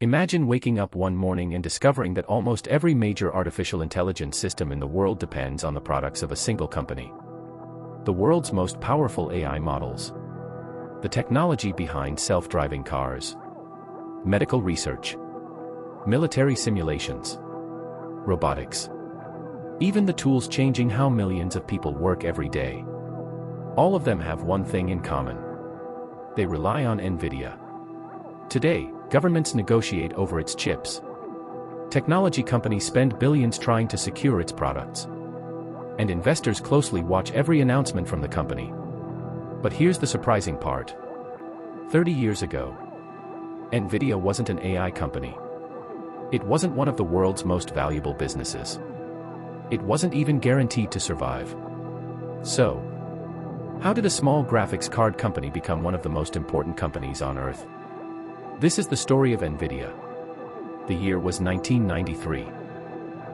Imagine waking up one morning and discovering that almost every major artificial intelligence system in the world depends on the products of a single company. The world's most powerful AI models. The technology behind self-driving cars. Medical research. Military simulations. Robotics. Even the tools changing how millions of people work every day. All of them have one thing in common. They rely on NVIDIA. Today, governments negotiate over its chips. Technology companies spend billions trying to secure its products. And investors closely watch every announcement from the company. But here's the surprising part. 30 years ago, NVIDIA wasn't an AI company. It wasn't one of the world's most valuable businesses. It wasn't even guaranteed to survive. So, how did a small graphics card company become one of the most important companies on Earth? This is the story of NVIDIA. The year was 1993.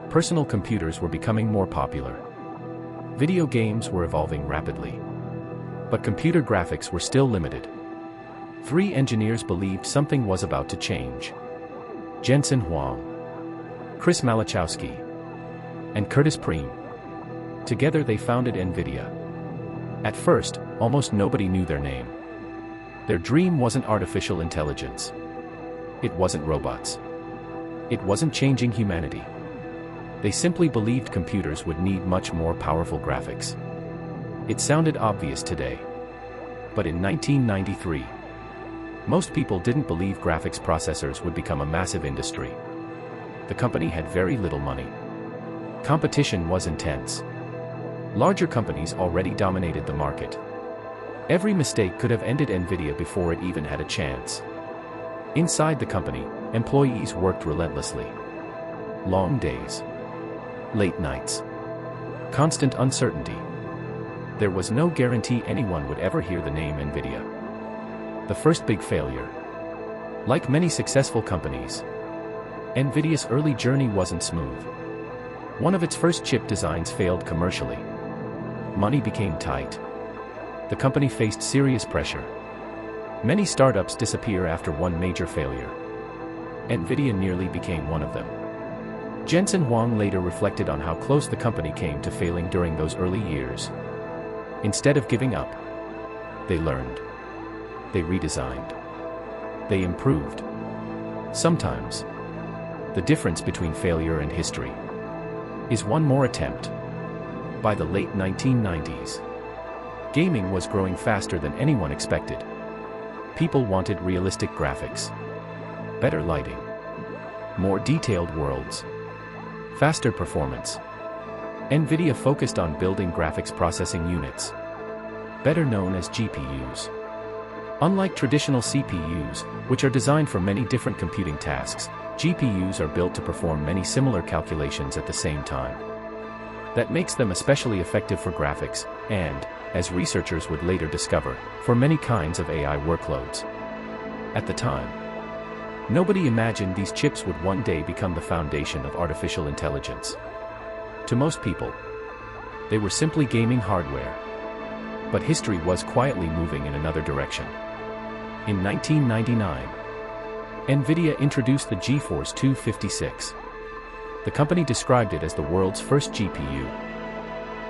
Personal computers were becoming more popular. Video games were evolving rapidly. But computer graphics were still limited. 3 engineers believed something was about to change. Jensen Huang, Chris Malachowski, and Curtis Preem. Together they founded NVIDIA. At first, almost nobody knew their name. Their dream wasn't artificial intelligence. It wasn't robots. It wasn't changing humanity. They simply believed computers would need much more powerful graphics. It sounded obvious today. But in 1993, most people didn't believe graphics processors would become a massive industry. The company had very little money. Competition was intense. Larger companies already dominated the market. Every mistake could have ended NVIDIA before it even had a chance. Inside the company, employees worked relentlessly. Long days. Late nights. Constant uncertainty. There was no guarantee anyone would ever hear the name NVIDIA. The first big failure. Like many successful companies, NVIDIA's early journey wasn't smooth. One of its first chip designs failed commercially. Money became tight. The company faced serious pressure. Many startups disappear after one major failure. NVIDIA nearly became one of them. Jensen Huang later reflected on how close the company came to failing during those early years. Instead of giving up, they learned. They redesigned. They improved. Sometimes, the difference between failure and history is one more attempt. By the late 1990s, gaming was growing faster than anyone expected. People wanted realistic graphics, better lighting, more detailed worlds, faster performance. NVIDIA focused on building graphics processing units, better known as GPUs. Unlike traditional CPUs, which are designed for many different computing tasks, GPUs are built to perform many similar calculations at the same time. That makes them especially effective for graphics, and, as researchers would later discover, for many kinds of AI workloads. At the time, nobody imagined these chips would one day become the foundation of artificial intelligence. To most people, they were simply gaming hardware. But history was quietly moving in another direction. In 1999, NVIDIA introduced the GeForce 256. The company described it as the world's first GPU.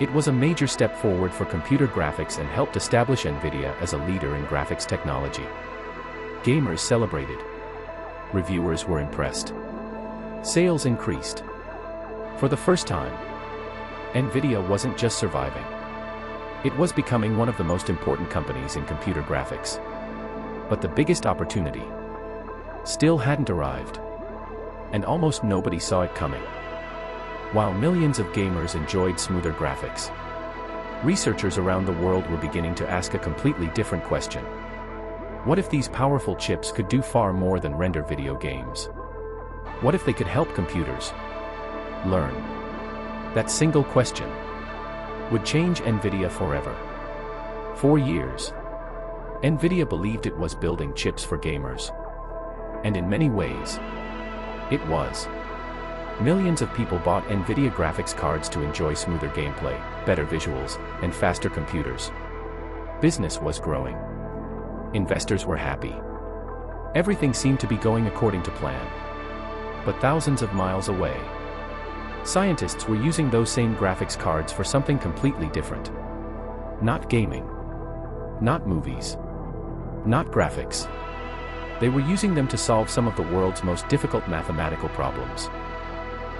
It was a major step forward for computer graphics and helped establish NVIDIA as a leader in graphics technology. Gamers celebrated. Reviewers were impressed. Sales increased. For the first time, NVIDIA wasn't just surviving. It was becoming one of the most important companies in computer graphics. But the biggest opportunity still hadn't arrived. And almost nobody saw it coming. While millions of gamers enjoyed smoother graphics, researchers around the world were beginning to ask a completely different question. What if these powerful chips could do far more than render video games? What if they could help computers learn? That single question would change NVIDIA forever. For years, NVIDIA believed it was building chips for gamers. And in many ways, it was. Millions of people bought NVIDIA graphics cards to enjoy smoother gameplay, better visuals, and faster computers. Business was growing. Investors were happy. Everything seemed to be going according to plan. But thousands of miles away, scientists were using those same graphics cards for something completely different. Not gaming. Not movies. Not graphics. They were using them to solve some of the world's most difficult mathematical problems.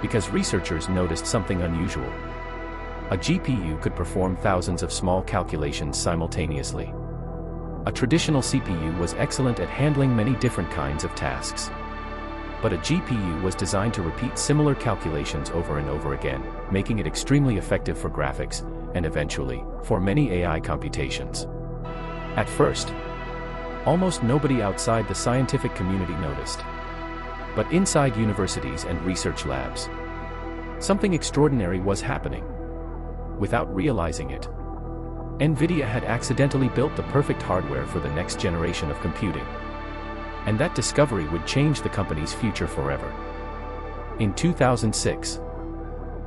Because researchers noticed something unusual. A GPU could perform thousands of small calculations simultaneously. A traditional CPU was excellent at handling many different kinds of tasks. But a GPU was designed to repeat similar calculations over and over again, making it extremely effective for graphics, and eventually, for many AI computations. At first, almost nobody outside the scientific community noticed. But inside universities and research labs, something extraordinary was happening. Without realizing it, NVIDIA had accidentally built the perfect hardware for the next generation of computing. And that discovery would change the company's future forever. In 2006,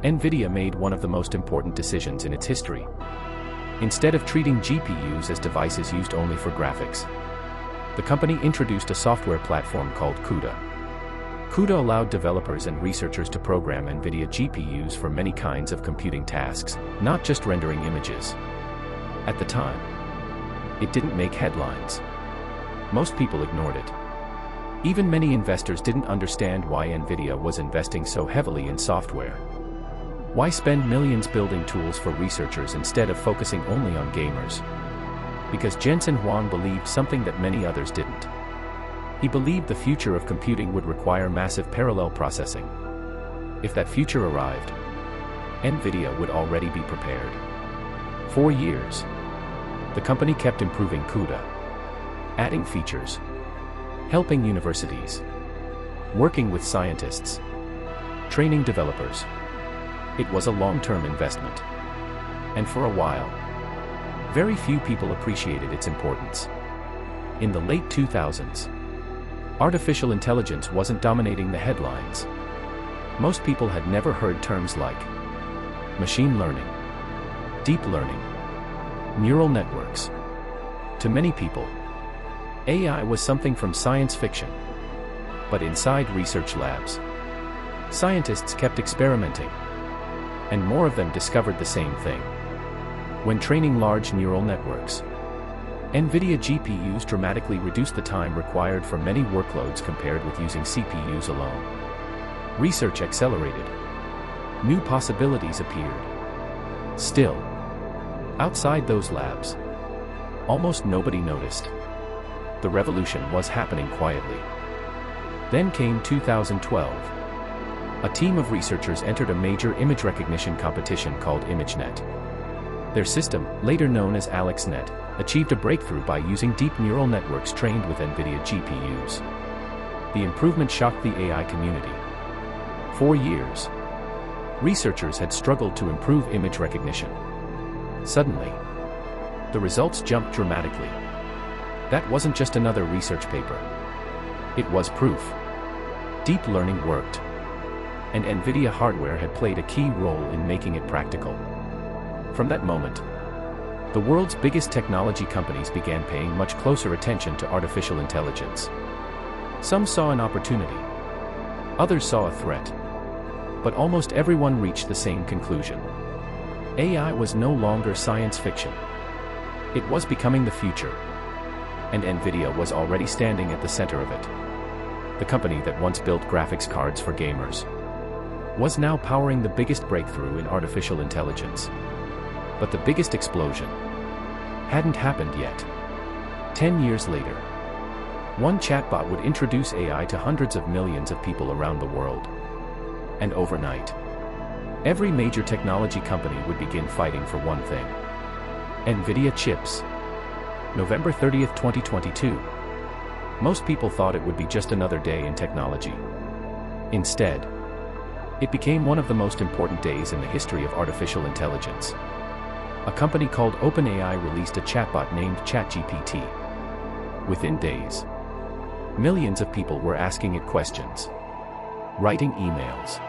NVIDIA made one of the most important decisions in its history. Instead of treating GPUs as devices used only for graphics, the company introduced a software platform called CUDA. CUDA allowed developers and researchers to program NVIDIA GPUs for many kinds of computing tasks, not just rendering images. At the time, it didn't make headlines. Most people ignored it. Even many investors didn't understand why NVIDIA was investing so heavily in software. Why spend millions building tools for researchers instead of focusing only on gamers? Because Jensen Huang believed something that many others didn't. He believed the future of computing would require massive parallel processing. If that future arrived, NVIDIA would already be prepared. For years, the company kept improving CUDA, adding features, helping universities, working with scientists, training developers. It was a long-term investment. And for a while, very few people appreciated its importance. In the late 2000s, artificial intelligence wasn't dominating the headlines. Most people had never heard terms like machine learning, deep learning, neural networks. To many people, AI was something from science fiction. But inside research labs, scientists kept experimenting, and more of them discovered the same thing. When training large neural networks, NVIDIA GPUs dramatically reduced the time required for many workloads compared with using CPUs alone. Research accelerated. New possibilities appeared. Still, outside those labs, almost nobody noticed. The revolution was happening quietly. Then came 2012. A team of researchers entered a major image recognition competition called ImageNet. Their system, later known as AlexNet, achieved a breakthrough by using deep neural networks trained with NVIDIA GPUs. The improvement shocked the AI community. For years, researchers had struggled to improve image recognition. Suddenly, the results jumped dramatically. That wasn't just another research paper. It was proof. Deep learning worked. And NVIDIA hardware had played a key role in making it practical. From that moment, the world's biggest technology companies began paying much closer attention to artificial intelligence. Some saw an opportunity. Others saw a threat. But almost everyone reached the same conclusion. AI was no longer science fiction. It was becoming the future. And NVIDIA was already standing at the center of it. The company that once built graphics cards for gamers was now powering the biggest breakthrough in artificial intelligence. But the biggest explosion hadn't happened yet. 10 years later, one chatbot would introduce AI to hundreds of millions of people around the world. And overnight, every major technology company would begin fighting for one thing: NVIDIA chips. November 30th, 2022. Most people thought it would be just another day in technology. Instead, it became one of the most important days in the history of artificial intelligence. A company called OpenAI released a chatbot named ChatGPT. Within days, millions of people were asking it questions, writing emails,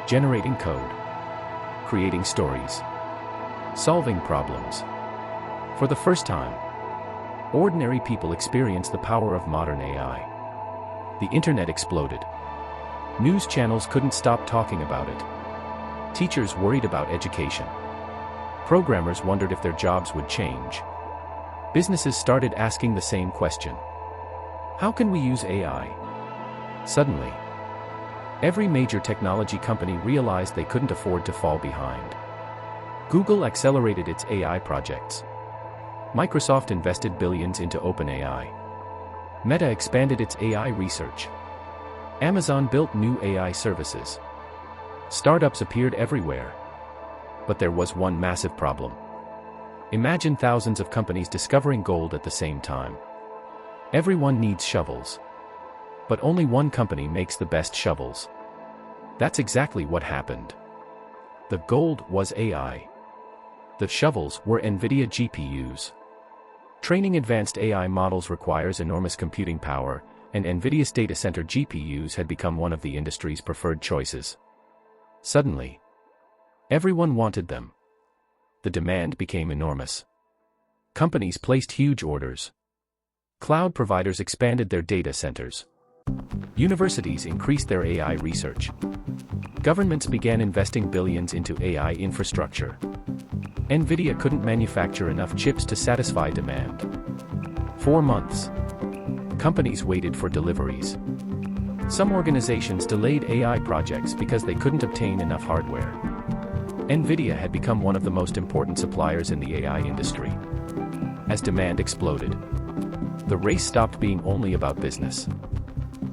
generating code, creating stories, solving problems. For the first time, ordinary people experienced the power of modern AI. The internet exploded. News channels couldn't stop talking about it. Teachers worried about education. Programmers wondered if their jobs would change. Businesses started asking the same question. How can we use AI? Suddenly, every major technology company realized they couldn't afford to fall behind. Google accelerated its AI projects. Microsoft invested billions into OpenAI. Meta expanded its AI research. Amazon built new AI services. Startups appeared everywhere. But there was one massive problem. Imagine thousands of companies discovering gold at the same time. Everyone needs shovels. But only one company makes the best shovels. That's exactly what happened. The gold was AI. The shovels were NVIDIA GPUs. Training advanced AI models requires enormous computing power, and NVIDIA's data center GPUs had become one of the industry's preferred choices. Suddenly, everyone wanted them. The demand became enormous. Companies placed huge orders. Cloud providers expanded their data centers. Universities increased their AI research. Governments began investing billions into AI infrastructure. NVIDIA couldn't manufacture enough chips to satisfy demand. 4 months. Companies waited for deliveries. Some organizations delayed AI projects because they couldn't obtain enough hardware. NVIDIA had become one of the most important suppliers in the AI industry. As demand exploded, the race stopped being only about business.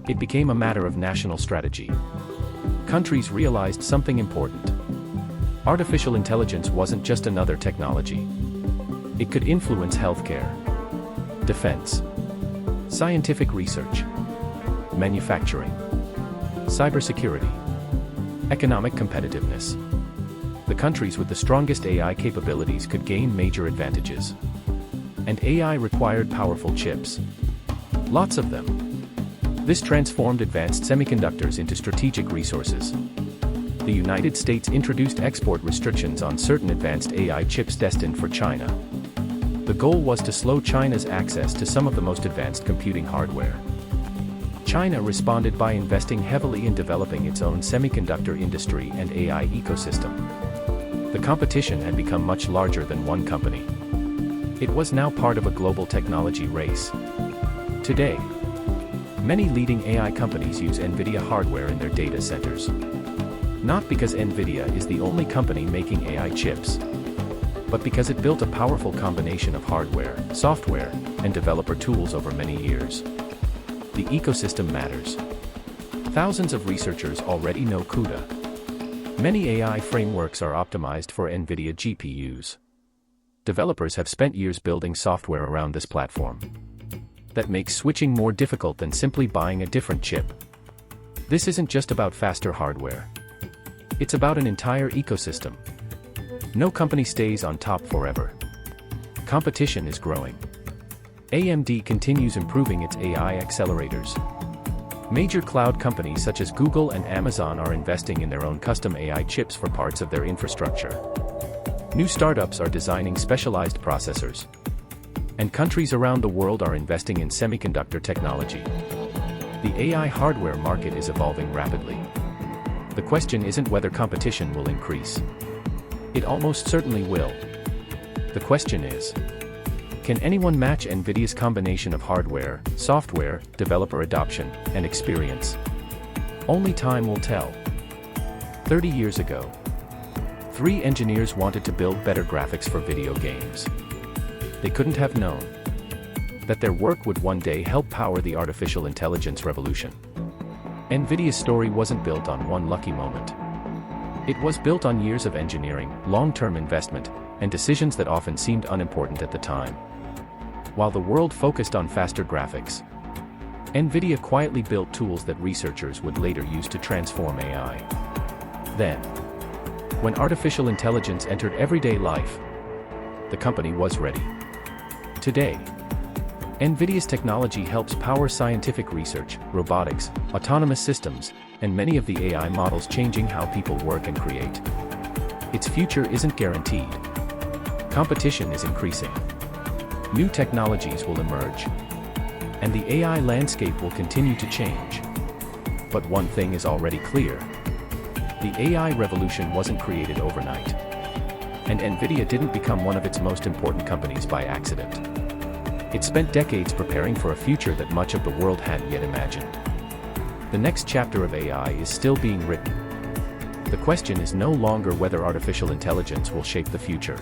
It became a matter of national strategy. Countries realized something important. Artificial intelligence wasn't just another technology. It could influence healthcare, defense, scientific research, manufacturing, cybersecurity, economic competitiveness. The countries with the strongest AI capabilities could gain major advantages. And AI required powerful chips. Lots of them. This transformed advanced semiconductors into strategic resources. The United States introduced export restrictions on certain advanced AI chips destined for China. The goal was to slow China's access to some of the most advanced computing hardware. China responded by investing heavily in developing its own semiconductor industry and AI ecosystem. The competition had become much larger than one company. It was now part of a global technology race. Today, many leading AI companies use NVIDIA hardware in their data centers. Not because NVIDIA is the only company making AI chips, but because it built a powerful combination of hardware, software, and developer tools over many years. The ecosystem matters. Thousands of researchers already know CUDA. Many AI frameworks are optimized for NVIDIA GPUs. Developers have spent years building software around this platform. That makes switching more difficult than simply buying a different chip. This isn't just about faster hardware. It's about an entire ecosystem. No company stays on top forever. Competition is growing. AMD continues improving its AI accelerators. Major cloud companies such as Google and Amazon are investing in their own custom AI chips for parts of their infrastructure. New startups are designing specialized processors. And countries around the world are investing in semiconductor technology. The AI hardware market is evolving rapidly. The question isn't whether competition will increase. It almost certainly will. The question is, can anyone match NVIDIA's combination of hardware, software, developer adoption, and experience? Only time will tell. 30 years ago, 3 engineers wanted to build better graphics for video games. They couldn't have known that their work would one day help power the artificial intelligence revolution. NVIDIA's story wasn't built on one lucky moment. It was built on years of engineering, long-term investment, and decisions that often seemed unimportant at the time. While the world focused on faster graphics, NVIDIA quietly built tools that researchers would later use to transform AI. Then, when artificial intelligence entered everyday life, the company was ready. Today, NVIDIA's technology helps power scientific research, robotics, autonomous systems, and many of the AI models changing how people work and create. Its future isn't guaranteed. Competition is increasing. New technologies will emerge. And the AI landscape will continue to change. But one thing is already clear. The AI revolution wasn't created overnight. And NVIDIA didn't become one of its most important companies by accident. It spent decades preparing for a future that much of the world hadn't yet imagined. The next chapter of AI is still being written. The question is no longer whether artificial intelligence will shape the future.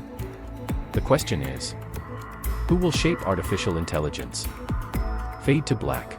The question is, who will shape artificial intelligence? Fade to black.